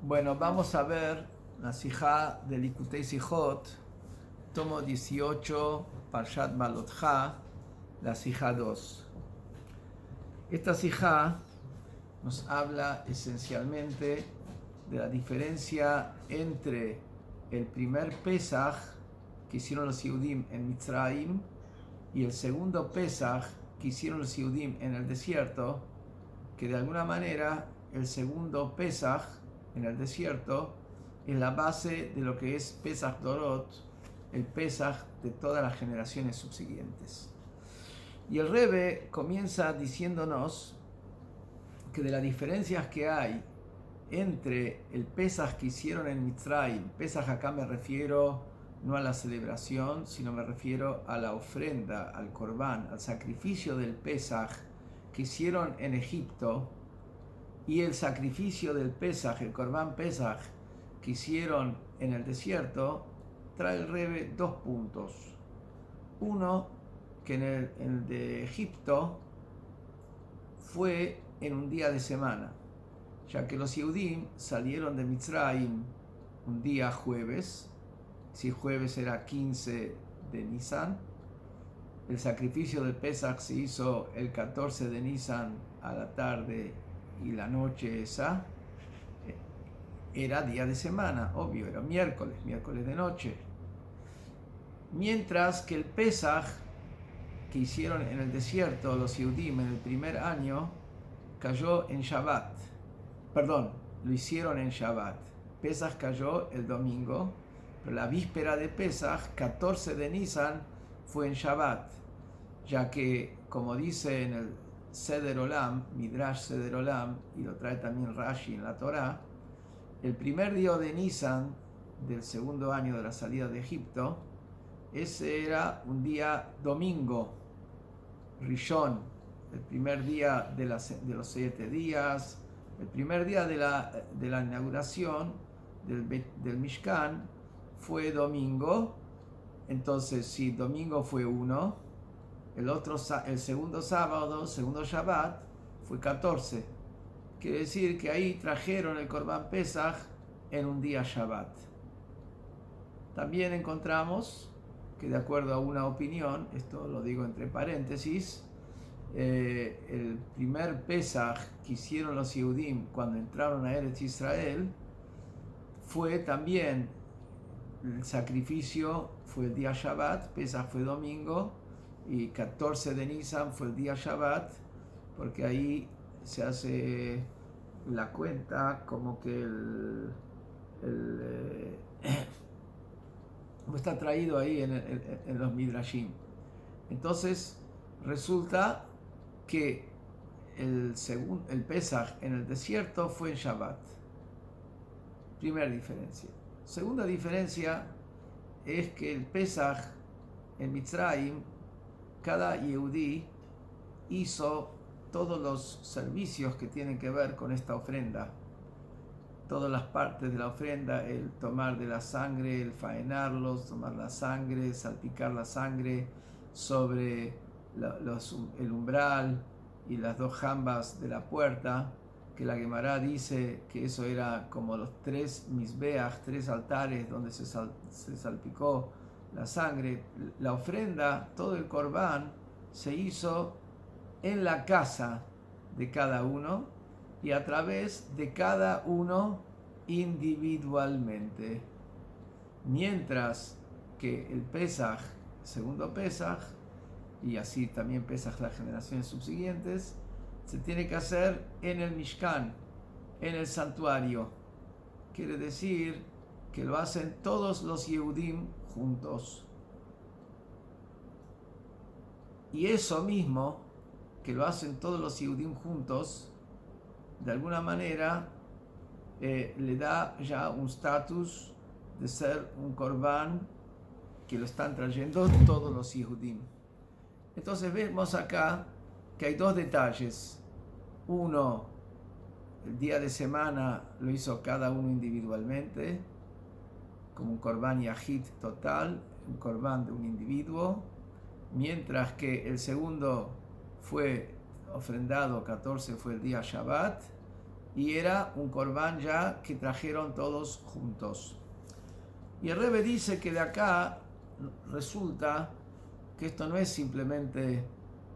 Bueno, vamos a ver la sijá de Likutei Sijot, tomo 18, Parshat Balotcha, la sijá 2. Esta sijá nos habla esencialmente de la diferencia entre el primer Pesaj que hicieron los Yehudim en Mitzrayim y el segundo Pesaj que hicieron los Yehudim en el desierto, que de alguna manera el segundo Pesaj en el desierto es la base de lo que es Pesaj Dorot, el Pesaj de todas las generaciones subsiguientes. Y el Rebbe comienza diciéndonos que de las diferencias que hay entre el Pesaj que hicieron en Mitzrayim, Pesaj acá me refiero no a la celebración, sino me refiero a la ofrenda, al Corbán, al sacrificio del Pesaj que hicieron en Egipto, y el sacrificio del Pesaj, el Corbán Pesaj, que hicieron en el desierto, trae el Rebbe dos puntos. Uno, que en el de Egipto fue en un día de semana, ya que los Yehudim salieron de Mitzrayim un día jueves, si jueves era 15 de Nisan, el sacrificio del Pesaj se hizo el 14 de Nisan a la tarde y la noche esa era día de semana, obvio, era miércoles de noche. Mientras que el Pesaj que hicieron en el desierto los Yehudim en el primer año cayó en Shabbat. Perdón, lo hicieron en Shabbat. Pesaj cayó el domingo, pero la víspera de Pesaj, 14 de Nisan, fue en Shabbat, ya que, como dice en el Seder Olam, Midrash Seder Olam, y lo trae también Rashi en la Torá, el primer día de Nisan del segundo año de la salida de Egipto, ese era un día domingo, Rishon, el primer día de los 7 días, el primer día de la inauguración del Mishkan fue domingo. Entonces, si domingo fue uno, el segundo sábado, segundo Shabbat, fue 14. Quiere decir que ahí trajeron el Corbán Pesaj en un día Shabbat. También encontramos que, de acuerdo a una opinión, esto lo digo entre paréntesis, el primer Pesaj que hicieron los Yehudim cuando entraron a Eretz Israel fue también, el sacrificio fue el día Shabbat, Pesaj fue domingo, y 14 de Nisan fue el día Shabbat, porque ahí se hace la cuenta como que como está traído ahí en los Midrashim. Entonces resulta que el Pesaj en el desierto fue en Shabbat. Primera diferencia. Segunda diferencia es que el Pesaj en Mitzrayim, cada Yehudí hizo todos los servicios que tienen que ver con esta ofrenda, todas las partes de la ofrenda, el tomar de la sangre, el faenarlos, tomar la sangre, salpicar la sangre sobre el umbral y las dos jambas de la puerta, que la Gemara dice que eso era como los 3 misbeach, 3 altares donde se salpicó la sangre. La ofrenda, todo el corbán, se hizo en la casa de cada uno y a través de cada uno individualmente. Mientras que el Pesaj, segundo Pesaj, y así también Pesaj las generaciones subsiguientes, se tiene que hacer en el Mishkan, en el santuario. Quiere decir que lo hacen todos los Yehudim juntos. Y eso mismo, que lo hacen todos los Yehudim juntos, de alguna manera le da ya un estatus de ser un Corbán que lo están trayendo todos los Yehudim. Entonces vemos acá que hay dos detalles. Uno, el día de semana lo hizo cada uno individualmente, como un Corbán Yahid total, un Corbán de un individuo, mientras que el segundo fue ofrendado, 14 fue el día Shabbat, y era un corbán ya que trajeron todos juntos. Y el Rebbe dice que de acá resulta que esto no es simplemente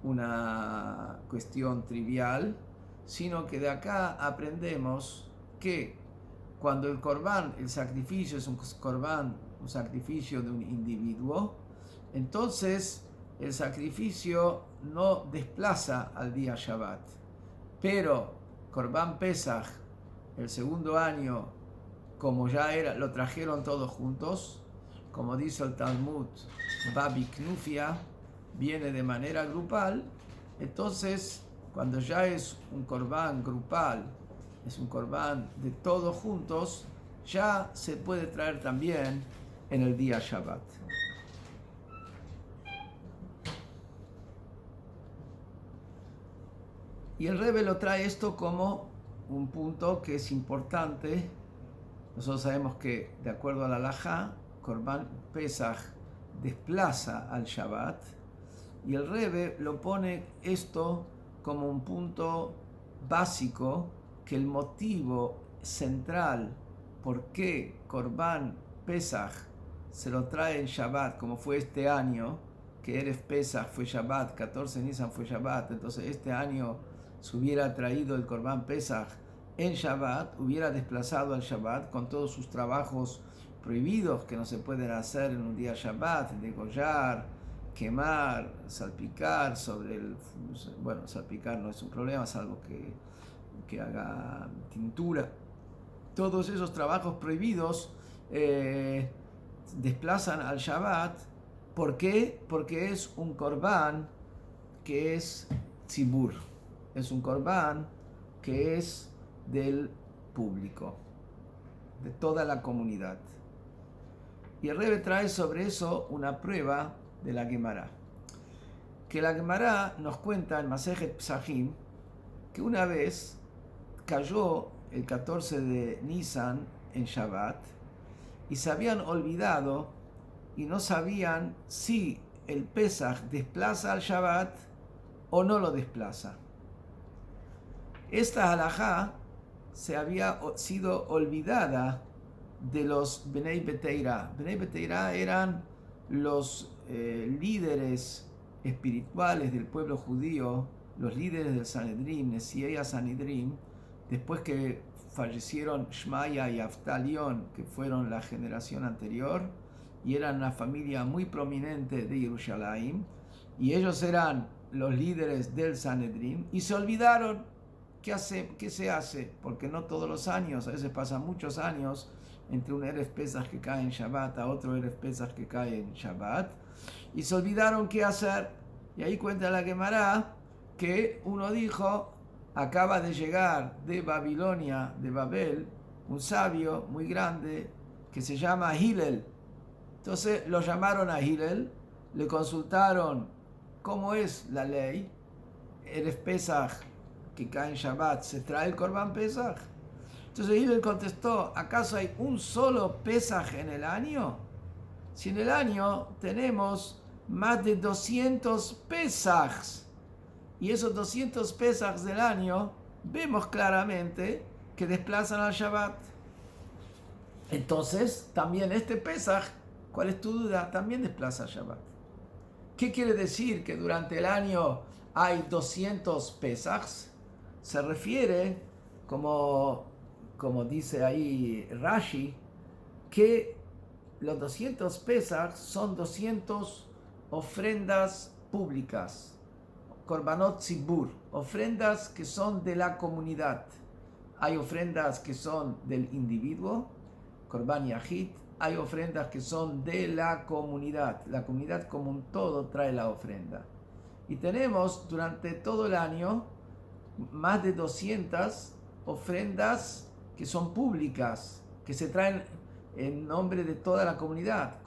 una cuestión trivial, sino que de acá aprendemos que cuando el corbán, el sacrificio es un corbán, un sacrificio de un individuo, entonces el sacrificio no desplaza al día Shabbat. Pero Corbán Pesach, el segundo año, como ya era, lo trajeron todos juntos, como dice el Talmud, Babi Knufia, viene de manera grupal, entonces cuando ya es un Corbán grupal, es un Corbán de todos juntos, ya se puede traer también en el día Shabbat. Y el Rebbe lo trae esto como un punto que es importante. Nosotros sabemos que, de acuerdo a la halajá, Corbán Pesach desplaza al Shabbat, y el Rebbe lo pone esto como un punto básico, que el motivo central por qué Corbán Pesach se lo trae en Shabbat, como fue este año, que Erev Pesach fue Shabbat, 14 Nisan fue Shabbat, entonces este año se hubiera traído el Corbán Pesach en Shabbat, hubiera desplazado al Shabbat con todos sus trabajos prohibidos que no se pueden hacer en un día Shabbat, degollar, quemar, salpicar sobre el... Bueno, salpicar no es un problema, salvo que haga tintura. Todos esos trabajos prohibidos desplazan al Shabbat. ¿Por qué? Porque es un Corbán que es tzibur. Es un corbán que es del público, de toda la comunidad. Y el Rebbe trae sobre eso una prueba de la Gemara. Que la Gemara nos cuenta en Masejet Psahim que una vez cayó el 14 de Nisan en Shabbat y se habían olvidado y no sabían si el Pesach desplaza al Shabbat o no lo desplaza. Esta halajá se había sido olvidada de los Bnei Beteira. Bnei Beteira eran los líderes espirituales del pueblo judío, los líderes del Sanedrín, Nesiei Sanedrín, después que fallecieron Shmaya y Aftalión, que fueron la generación anterior, y eran una familia muy prominente de Jerusalén, y ellos eran los líderes del Sanedrín, y se olvidaron. ¿Qué se hace? Porque no todos los años, a veces pasan muchos años entre un Erev Pesach que cae en Shabbat a otro Erev Pesach que cae en Shabbat, y se olvidaron qué hacer. Y ahí cuenta la Gemara que uno dijo: acaba de llegar de Babilonia, de Babel, un sabio muy grande que se llama Hillel. Entonces lo llamaron a Hillel, le consultaron cómo es la ley. Erev Pesach que cae en Shabbat, ¿se trae el Corbán Pesach? Entonces Hillel contestó: ¿acaso hay un solo Pesach en el año? Si en el año tenemos más de 200 Pesachs, y esos 200 Pesachs del año vemos claramente que desplazan al Shabbat. Entonces también este Pesach, ¿cuál es tu duda? También desplaza al Shabbat. ¿Qué quiere decir que durante el año hay 200 Pesachs? Se refiere, como dice ahí Rashi, que los 200 Pesach son 200 ofrendas públicas, Korbanot Tzibur, ofrendas que son de la comunidad. Hay ofrendas que son del individuo, Korban Yahid, hay ofrendas que son de la comunidad como un todo trae la ofrenda. Y tenemos durante todo el año más de 200 ofrendas que son públicas, que se traen en nombre de toda la comunidad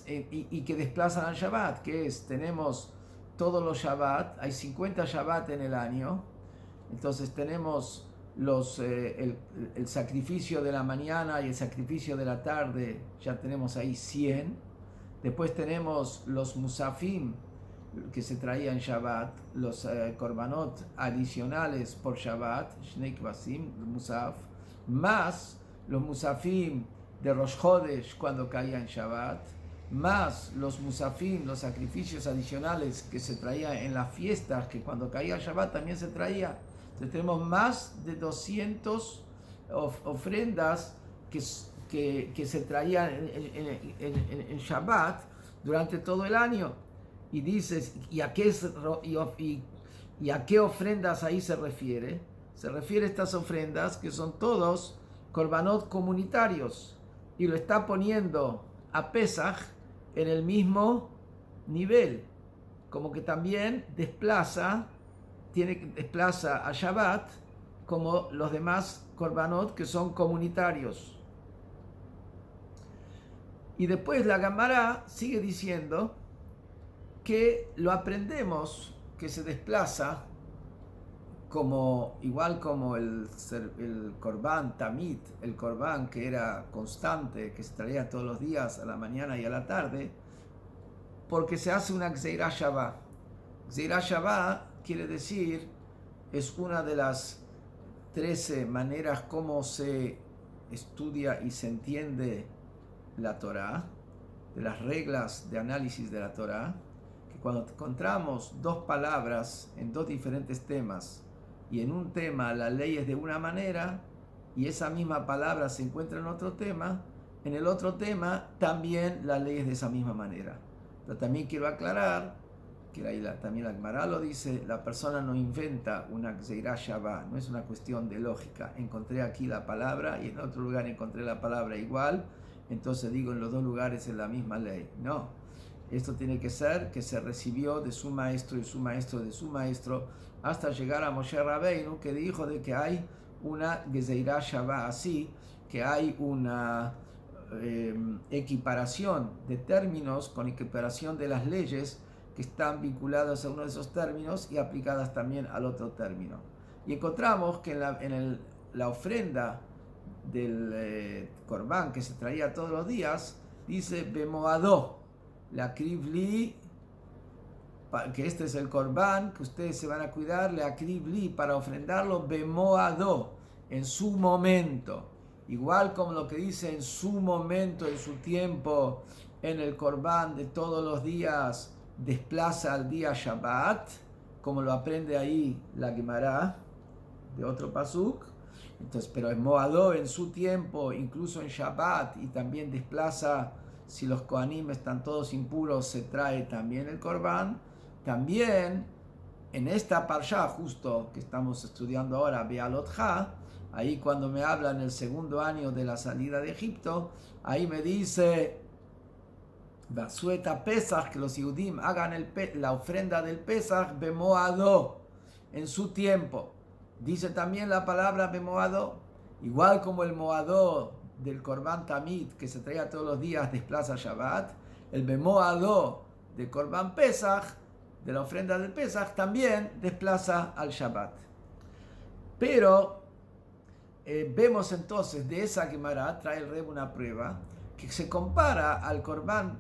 y que desplazan al Shabbat, que es, tenemos todos los Shabbat, hay 50 Shabbat en el año, entonces tenemos el sacrificio de la mañana y el sacrificio de la tarde, ya tenemos ahí 100, después tenemos los Musafim, que se traía en Shabbat, los korbanot adicionales por Shabbat, Shnei Kvasim, Musaf, más los Musafim de Rosh Chodesh cuando caía en Shabbat, más los Musafim, los sacrificios adicionales que se traía en las fiestas, que cuando caía Shabbat también se traía. Entonces tenemos más de 200 ofrendas que se traían en Shabbat durante todo el año. Y dices, ¿y a qué ofrendas ahí se refiere? Se refiere a estas ofrendas que son todos korbanot comunitarios. Y lo está poniendo a Pesach en el mismo nivel. Como que también desplaza a Shabbat como los demás korbanot que son comunitarios. Y después la Gemara sigue diciendo que lo aprendemos, que se desplaza igual como el Korban Tamid, el Korban que era constante, que se traía todos los días a la mañana y a la tarde, porque se hace una Gzeirah Shavah. Gzeirah Shavah quiere decir, es una de las 13 maneras como se estudia y se entiende la Torá, de las reglas de análisis de la Torá, que cuando encontramos dos palabras en dos diferentes temas, y en un tema la ley es de una manera, y esa misma palabra se encuentra en otro tema, en el otro tema también la ley es de esa misma manera. Pero también quiero aclarar, que también la Gemara lo dice, la persona no inventa una Gzeirah Shavah, no es una cuestión de lógica. Encontré aquí la palabra y en otro lugar encontré la palabra igual, entonces digo en los dos lugares es la misma ley. No, esto tiene que ser que se recibió de su maestro y su maestro de su maestro, hasta llegar a Moshe Rabbeinu, que dijo de que hay una Gzeirah Shavah así, que hay una equiparación de términos con equiparación de las leyes que están vinculadas a uno de esos términos y aplicadas también al otro término. Y encontramos que en la ofrenda del Korban que se traía todos los días, dice Bemoadó, la Krivli, que este es el Korban, que ustedes se van a cuidar, la Krivli, para ofrendarlo Bemoadó, en su momento. Igual como lo que dice en su momento, en su tiempo, en el Korban de todos los días, desplaza al día Shabbat, como lo aprende ahí la Gemara de otro pasuk. Entonces, pero en Moadó, en su tiempo, incluso en Shabbat, y también desplaza, si los Kohanim están todos impuros, se trae también el Korban. También en esta parsha justo que estamos estudiando ahora, Bealotja, ahí cuando me habla en el segundo año de la salida de Egipto, ahí me dice Basueta Pesach, que los Yehudim hagan la ofrenda del Pesach Bemoadó, en su tiempo. Dice también la palabra Bemoadó, igual como el Moadó del Korban Tamid, que se traía todos los días, desplaza Shabbat, el Bemoadó del Korban Pesach, de la ofrenda del Pesach, también desplaza al Shabbat. Pero vemos entonces de esa Gemara, trae el Rebbe una prueba, que se compara al Korban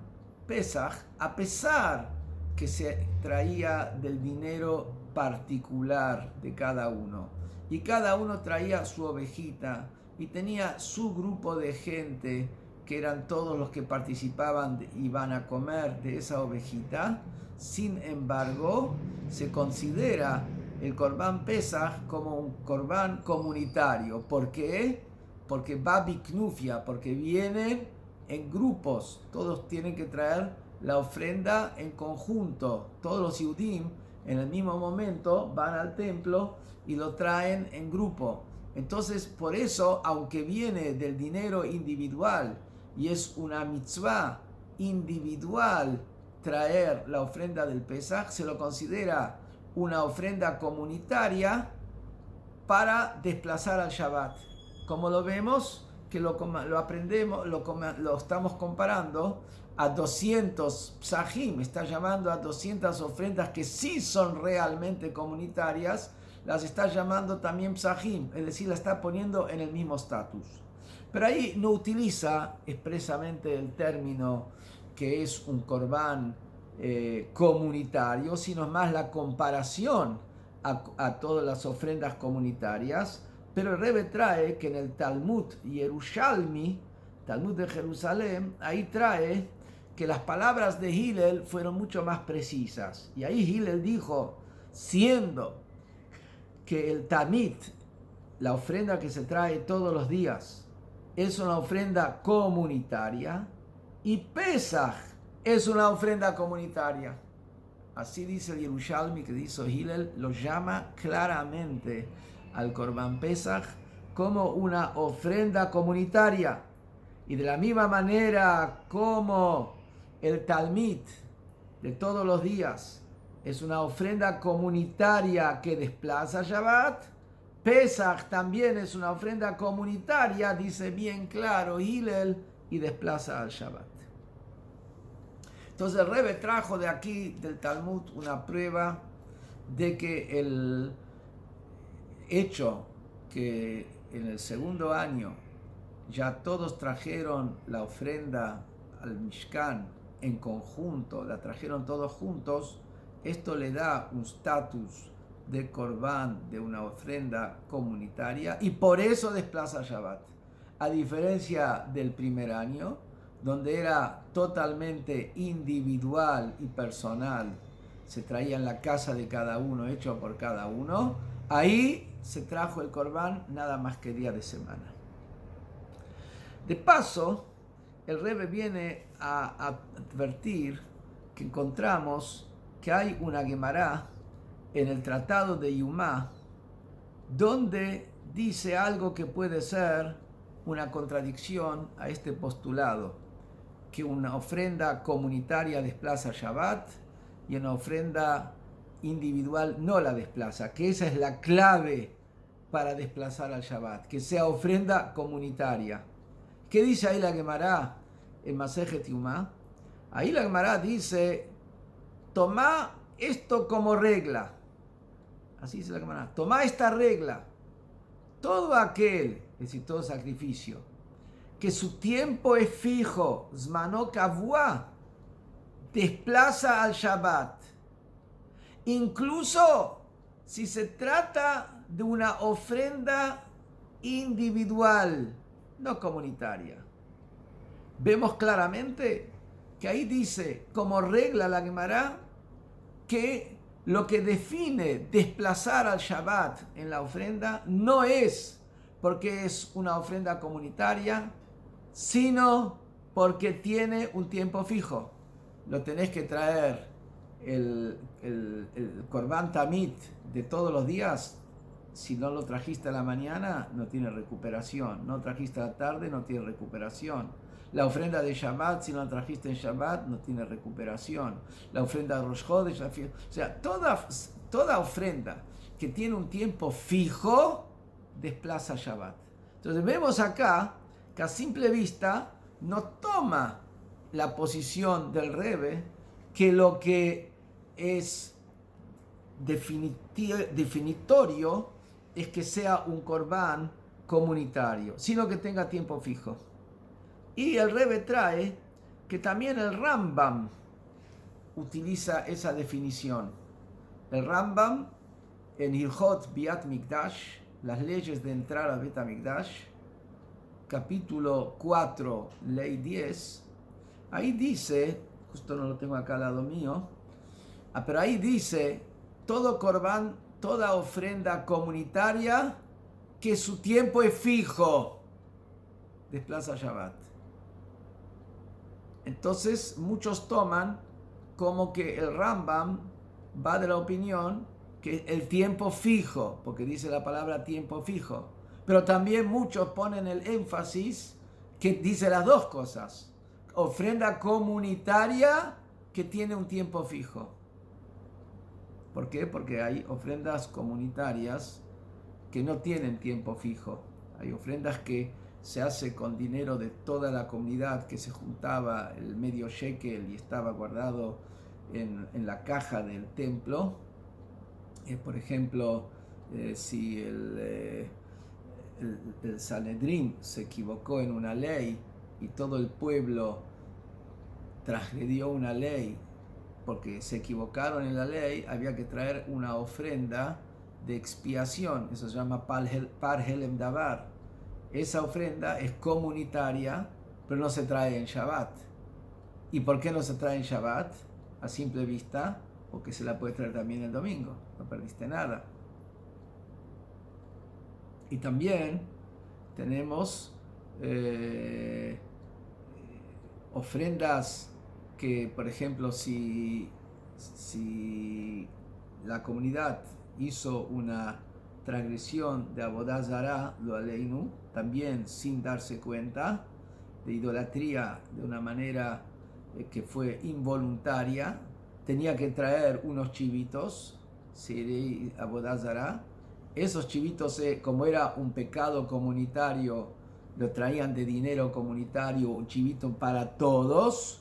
Pesach, a pesar que se traía del dinero particular de cada uno, y cada uno traía su ovejita, y tenía su grupo de gente, que eran todos los que participaban y van a comer de esa ovejita. Sin embargo, se considera el Korban Pesach como un Korban comunitario. ¿Por qué? Porque va biknufia, porque vienen en grupos, todos tienen que traer la ofrenda en conjunto, todos los Yehudim en el mismo momento van al templo y lo traen en grupo. Entonces, por eso, aunque viene del dinero individual y es una mitzvah individual traer la ofrenda del Pesach, se lo considera una ofrenda comunitaria para desplazar al Shabbat. Como lo vemos, que lo aprendemos, lo estamos comparando a 200 psajim, está llamando a 200 ofrendas que sí son realmente comunitarias, las está llamando también psajim, es decir, la está poniendo en el mismo estatus. Pero ahí no utiliza expresamente el término que es un korban comunitario, sino más la comparación a todas las ofrendas comunitarias. Pero el Rebbe trae que en el Talmud Yerushalmi, Talmud de Jerusalén, ahí trae que las palabras de Hillel fueron mucho más precisas. Y ahí Hillel dijo, siendo que el Tamid, la ofrenda que se trae todos los días, es una ofrenda comunitaria, y Pesach es una ofrenda comunitaria. Así dice el Yerushalmi, que dice Hillel, lo llama claramente al Korban Pesach como una ofrenda comunitaria. Y de la misma manera como el Talmid de todos los días es una ofrenda comunitaria que desplaza Shabbat, Pesach también es una ofrenda comunitaria, dice bien claro Hillel, y desplaza al Shabbat. Entonces el Rebbe trajo de aquí, del Talmud, una prueba de que el hecho que en el segundo año ya todos trajeron la ofrenda al Mishkan en conjunto, la trajeron todos juntos, esto le da un estatus de Korban, de una ofrenda comunitaria, y por eso desplaza Shabbat. A diferencia del primer año, donde era totalmente individual y personal, se traía en la casa de cada uno, hecho por cada uno, ahí se trajo el Korban nada más que día de semana. De paso, el Rebbe viene a advertir que encontramos que hay una Gemara en el Tratado de Yumá donde dice algo que puede ser una contradicción a este postulado, que una ofrenda comunitaria desplaza Shabbat y una ofrenda individual no la desplaza, que esa es la clave para desplazar al Shabbat, que sea ofrenda comunitaria. ¿Qué dice ahí la Gemara en Masejet Yumá? Ahí la Gemara dice, toma esto como regla. Así dice la Gemara, toma esta regla. Todo aquel, es decir, todo sacrificio, que su tiempo es fijo, Zmano Kavua, desplaza al Shabbat. Incluso si se trata de una ofrenda individual, no comunitaria. Vemos claramente que ahí dice, como regla la Gemara, que lo que define desplazar al Shabbat en la ofrenda no es porque es una ofrenda comunitaria, sino porque tiene un tiempo fijo. Lo tenés que traer el Korban Tamid de todos los días. Si no lo trajiste a la mañana, no tiene recuperación. No trajiste a la tarde, no tiene recuperación. La ofrenda de Shabbat, si no la trajiste en Shabbat, no tiene recuperación. La ofrenda de Rosh Chodesh, o sea, toda ofrenda que tiene un tiempo fijo, desplaza Shabbat. Entonces vemos acá que a simple vista no toma la posición del Rebbe que lo que es definitorio es que sea un Korban comunitario, sino que tenga tiempo fijo. Y el Rebbe trae que también el Rambam utiliza esa definición. El Rambam en Hilchot Biat Mikdash, las leyes de entrar a Bet HaMikdash, capítulo 4, ley 10, ahí dice, justo no lo tengo acá al lado mío, pero ahí dice, todo Korban, toda ofrenda comunitaria que su tiempo es fijo, desplaza Shabbat. Entonces muchos toman como que el Rambam va de la opinión que el tiempo fijo, porque dice la palabra tiempo fijo, pero también muchos ponen el énfasis que dice las dos cosas, ofrenda comunitaria que tiene un tiempo fijo. ¿Por qué? Porque hay ofrendas comunitarias que no tienen tiempo fijo, hay ofrendas que se hace con dinero de toda la comunidad que se juntaba el medio shekel y estaba guardado en la caja del templo. Por ejemplo, si el Sanedrín se equivocó en una ley y todo el pueblo transgredió una ley porque se equivocaron en la ley, había que traer una ofrenda de expiación, eso se llama Par Helem Davar. Esa ofrenda es comunitaria, pero no se trae en Shabbat. ¿Y por qué no se trae en Shabbat? A simple vista, porque se la puede traer también el domingo, no perdiste nada. Y también tenemos ofrendas que, por ejemplo, si la comunidad hizo una transgresión de Avodah Zará, lo aleinu, también sin darse cuenta, de idolatría de una manera que fue involuntaria, tenía que traer unos chivitos, si Avodah Zará. Esos chivitos, como era un pecado comunitario, lo traían de dinero comunitario, un chivito para todos.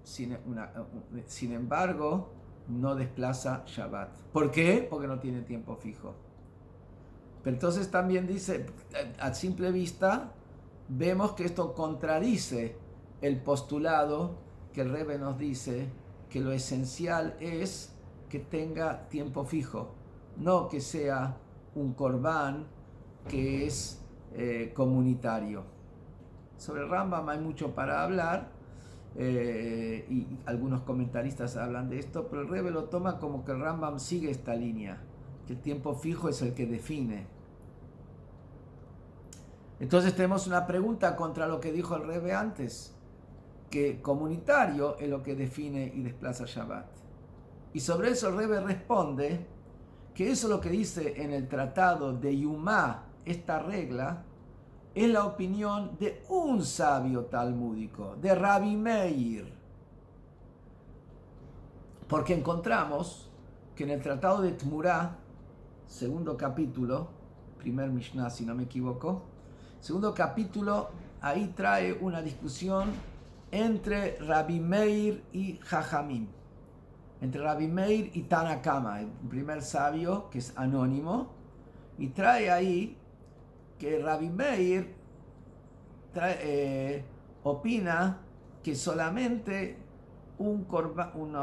Sin embargo, no desplaza Shabbat. ¿Por qué? Porque no tiene tiempo fijo. Pero entonces también dice, a simple vista, vemos que esto contradice el postulado que el Rebbe nos dice que lo esencial es que tenga tiempo fijo, no que sea un corbán que es comunitario. Sobre el Rambam hay mucho para hablar, y algunos comentaristas hablan de esto, pero el Rebbe lo toma como que el Rambam sigue esta línea, que el tiempo fijo es el que define. Entonces tenemos una pregunta contra lo que dijo el Rebbe antes, que comunitario es lo que define y desplaza Shabbat. Y sobre eso el Rebbe responde que eso es lo que dice en el tratado de Yumá, esta regla, es la opinión de un sabio talmúdico, de Rabbi Meir. Porque encontramos que en el tratado de Tmurá, segundo capítulo, primer Mishnah si no me equivoco, segundo capítulo, ahí trae una discusión entre Rabbi Meir y Jajamim, entre Rabbi Meir y Tana Kama, el primer sabio que es anónimo, y trae ahí que Rabbi Meir opina que solamente un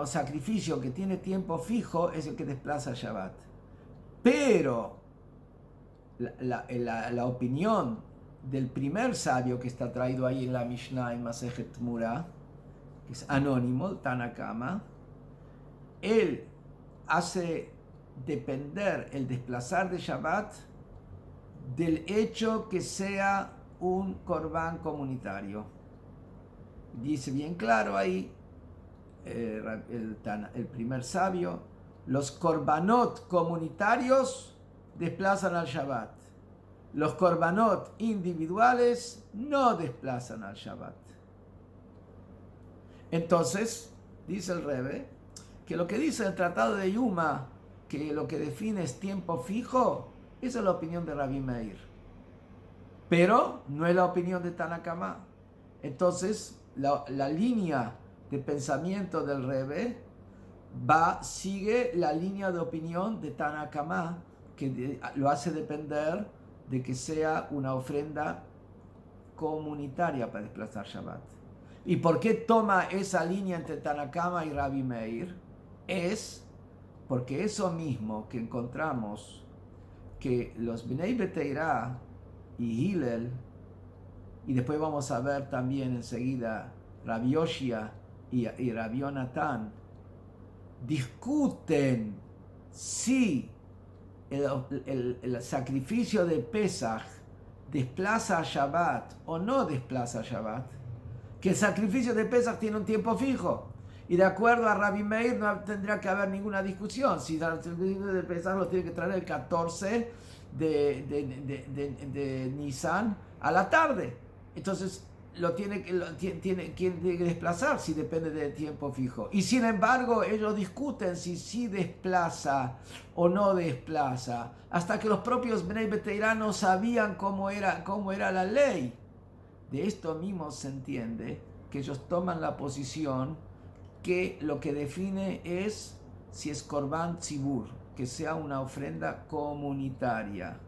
sacrificio que tiene tiempo fijo es el que desplaza Shabbat. Pero la opinión del primer sabio que está traído ahí en la Mishnah en Masejet Tmurá, que es anónimo, Tana Kama, él hace depender el desplazar de Shabbat del hecho que sea un corbán comunitario. Dice bien claro ahí el primer sabio, los korbanot comunitarios desplazan al Shabbat, los korbanot individuales no desplazan al Shabbat. Entonces, dice el Rebbe, que lo que dice el tratado de Yuma, que lo que define es tiempo fijo, esa es la opinión de Rabbi Meir. Pero no es la opinión de Tana Kama. Entonces, la línea de pensamiento del Rebbe sigue la línea de opinión de Tana Kama, que lo hace depender de que sea una ofrenda comunitaria para desplazar Shabbat. ¿Y por qué toma esa línea entre Tana Kama y Rabbi Meir? Es porque eso mismo que encontramos que los Bnei Beteirá y Hillel, y después vamos a ver también enseguida Rabbi Yoshia y Rabbi Yonatan, discuten si el sacrificio de Pesach desplaza a Shabbat o no desplaza a Shabbat, que el sacrificio de Pesach tiene un tiempo fijo. Y de acuerdo a Rabbi Meir no tendría que haber ninguna discusión. Si el sacrificio de Pesach lo tiene que traer el 14 de Nisan a la tarde. Entonces tiene que desplazar si depende del tiempo fijo. Y sin embargo ellos discuten si sí desplaza o no desplaza, hasta que los propios Bnei Beteirá no sabían cómo era la ley. De esto mismo se entiende que ellos toman la posición que lo que define es si es Korban Tzibur, que sea una ofrenda comunitaria.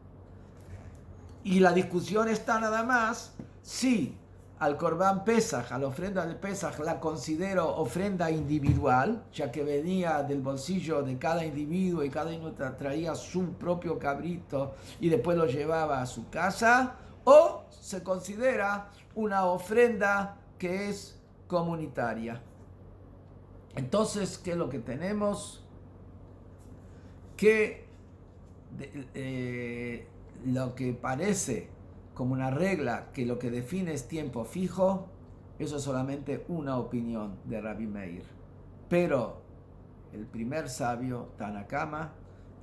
Y la discusión está nada más si al Corbán Pesaj, a la ofrenda de Pesaj, la considero ofrenda individual, ya que venía del bolsillo de cada individuo y cada uno traía su propio cabrito y después lo llevaba a su casa, o se considera una ofrenda que es comunitaria. Entonces, ¿qué es lo que tenemos? Que lo que parece como una regla, que lo que define es tiempo fijo, eso es solamente una opinión de Rabbi Meir. Pero el primer sabio, Tanakama,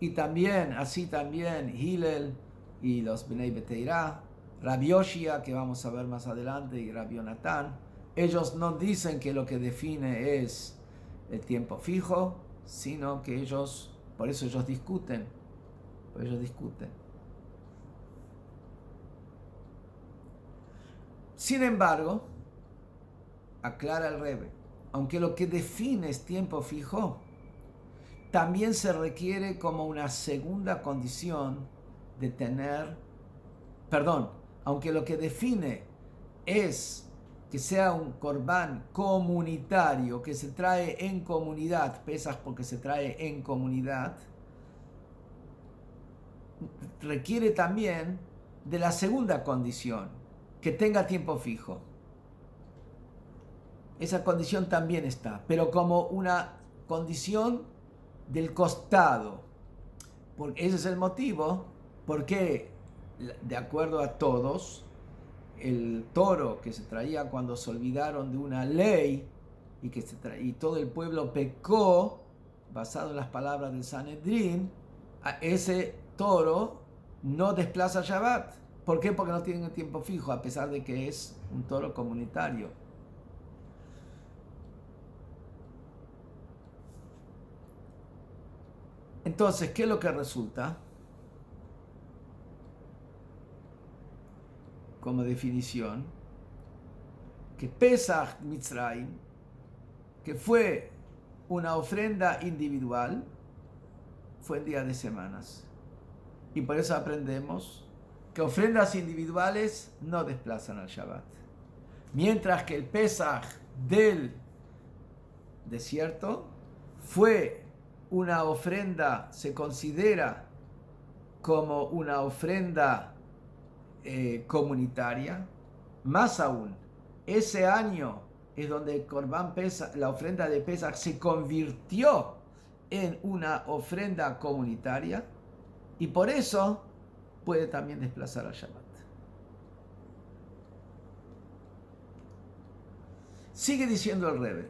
y también, así también, Hillel y los Bnei Beteirá, Rabbi Yoshia, que vamos a ver más adelante, y Rabbi Yonatán, ellos no dicen que lo que define es el tiempo fijo, sino que ellos, por eso ellos discuten. Sin embargo, aclara el Rebbe, aunque lo que define es tiempo fijo, también se requiere como una segunda condición de tener, aunque lo que define es que sea un corbán comunitario, que se trae en comunidad, pesas porque se trae en comunidad, requiere también de la segunda condición, que tenga tiempo fijo. Esa condición también está, pero como una condición del costado. Porque ese es el motivo porque, de acuerdo a todos, el toro que se traía cuando se olvidaron de una ley y todo el pueblo pecó, basado en las palabras del Sanedrín, ese toro no desplaza Shabbat. ¿Por qué? Porque no tiene tiempo fijo, a pesar de que es un toro comunitario. Entonces, ¿qué es lo que resulta? Como definición, que Pesach Mitzrayim, que fue una ofrenda individual, fue en día de semanas. Y por eso aprendemos que ofrendas individuales no desplazan al Shabbat. Mientras que el Pesach del desierto fue una ofrenda, se considera como una ofrenda comunitaria. Más aún, ese año es donde el Corbán Pesach, la ofrenda de Pesach, se convirtió en una ofrenda comunitaria y por eso puede también desplazar al Shabbat. Sigue diciendo el Rebbe,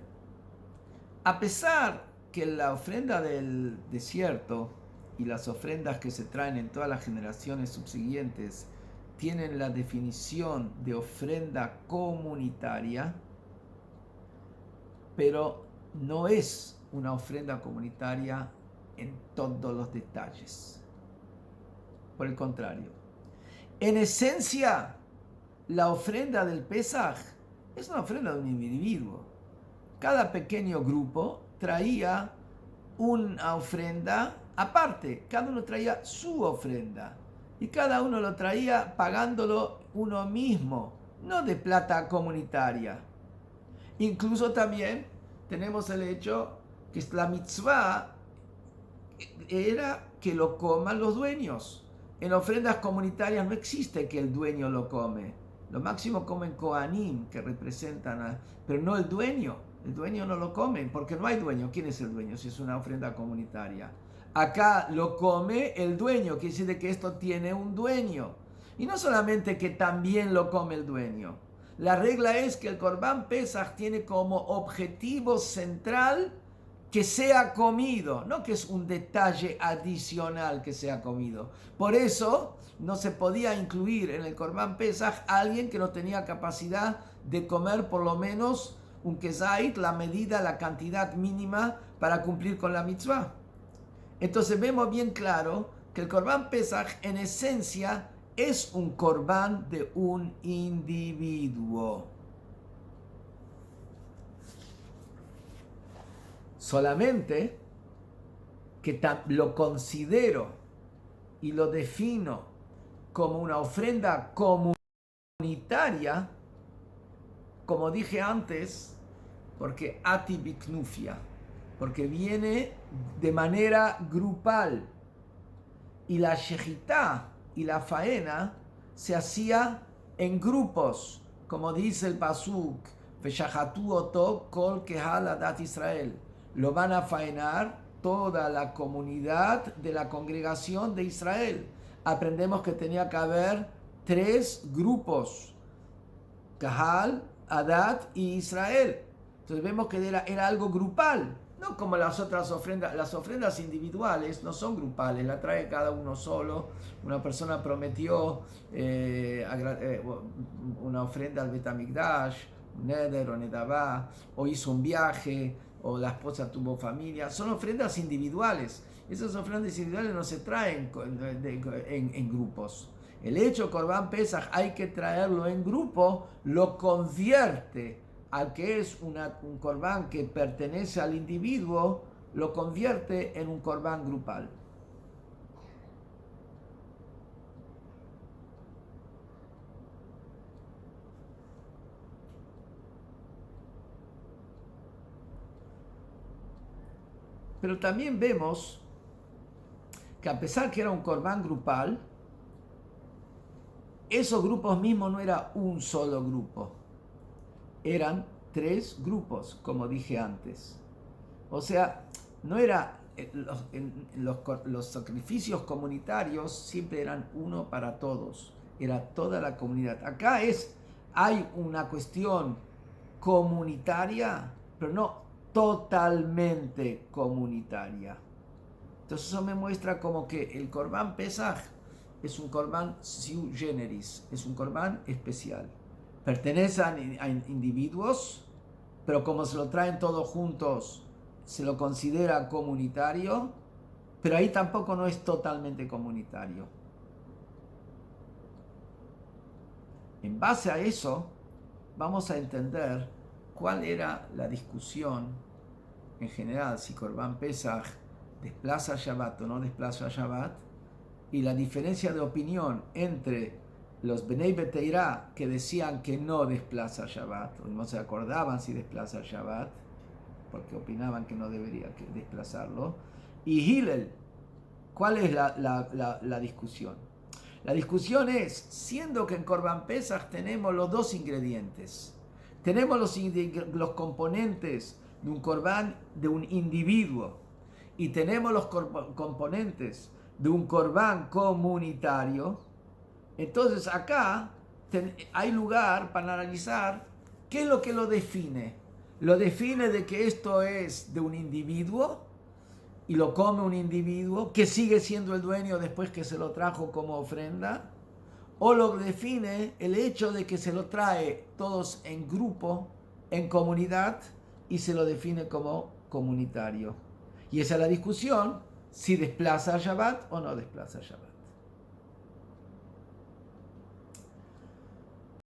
a pesar que la ofrenda del desierto y las ofrendas que se traen en todas las generaciones subsiguientes tienen la definición de ofrenda comunitaria, pero no es una ofrenda comunitaria en todos los detalles. Por el contrario, en esencia, la ofrenda del Pesaj es una ofrenda de un individuo. Cada pequeño grupo traía una ofrenda aparte, cada uno traía su ofrenda y cada uno lo traía pagándolo uno mismo, no de plata comunitaria. Incluso también tenemos el hecho que la mitzvah era que lo coman los dueños. En ofrendas comunitarias no existe que el dueño lo come. Lo máximo comen Kohanim, que representan pero no el dueño. El dueño no lo come, porque no hay dueño. ¿Quién es el dueño si es una ofrenda comunitaria? Acá lo come el dueño, quiere decir que esto tiene un dueño. Y no solamente que también lo come el dueño. La regla es que el Corbán Pesaj tiene como objetivo central que sea comido, no que es un detalle adicional que sea comido. Por eso no se podía incluir en el Corbán Pesaj a alguien que no tenía capacidad de comer por lo menos un kezait, la medida, la cantidad mínima para cumplir con la mitzvah. Entonces vemos bien claro que el Corbán Pesaj en esencia es un corbán de un individuo. Solamente que lo considero y lo defino como una ofrenda comunitaria como dije antes, porque atibiknufia, porque viene de manera grupal. Y la shejitá y la faena se hacía en grupos, como dice el pasuk, Veshachatu oto kol kehal adat Israel. Lo van a faenar toda la comunidad de la congregación de Israel. Aprendemos que tenía que haber 3 grupos, Kahal, Adat y Israel. Entonces vemos que era algo grupal, no como las otras ofrendas. Las ofrendas individuales no son grupales, la trae cada uno solo. Una persona prometió una ofrenda al Betamigdash, un neder o nedavá, o hizo un viaje, o la esposa tuvo familia. Son ofrendas individuales. Esas ofrendas individuales no se traen en grupos. El hecho Corbán Pesaj hay que traerlo en grupo, lo convierte al que es un Corbán que pertenece al individuo, lo convierte en un Corbán grupal. Pero también vemos que a pesar que era un Corbán grupal, esos grupos mismos no era un solo grupo, eran 3 grupos, como dije antes. O sea, no era los sacrificios comunitarios siempre eran uno para todos, era toda la comunidad. Acá hay una cuestión comunitaria, pero no totalmente comunitaria. Entonces eso me muestra como que el Corbán Pesaj es un Corbán sui generis, es un Corbán especial. Pertenece a individuos, pero como se lo traen todos juntos, se lo considera comunitario, pero ahí tampoco no es totalmente comunitario. En base a eso, vamos a entender cuál era la discusión en general, si Corbán Pesaj desplaza Shabbat o no desplaza Shabbat, y la diferencia de opinión entre los Bnei Beteirá, que decían que no desplaza Shabbat, o no se acordaban si desplaza Shabbat, porque opinaban que no debería desplazarlo, y Hillel. ¿Cuál es la discusión? La discusión es, siendo que en Corbán Pesaj tenemos los 2 ingredientes, tenemos los componentes de un Corbán de un individuo, y tenemos los componentes de un Corbán comunitario, entonces acá hay lugar para analizar qué es lo que lo define. Lo define de que esto es de un individuo y lo come un individuo que sigue siendo el dueño después que se lo trajo como ofrenda, o lo define el hecho de que se lo trae todos en grupo, en comunidad, y se lo define como comunitario. Y esa es la discusión, si desplaza Shabbat o no desplaza Shabbat.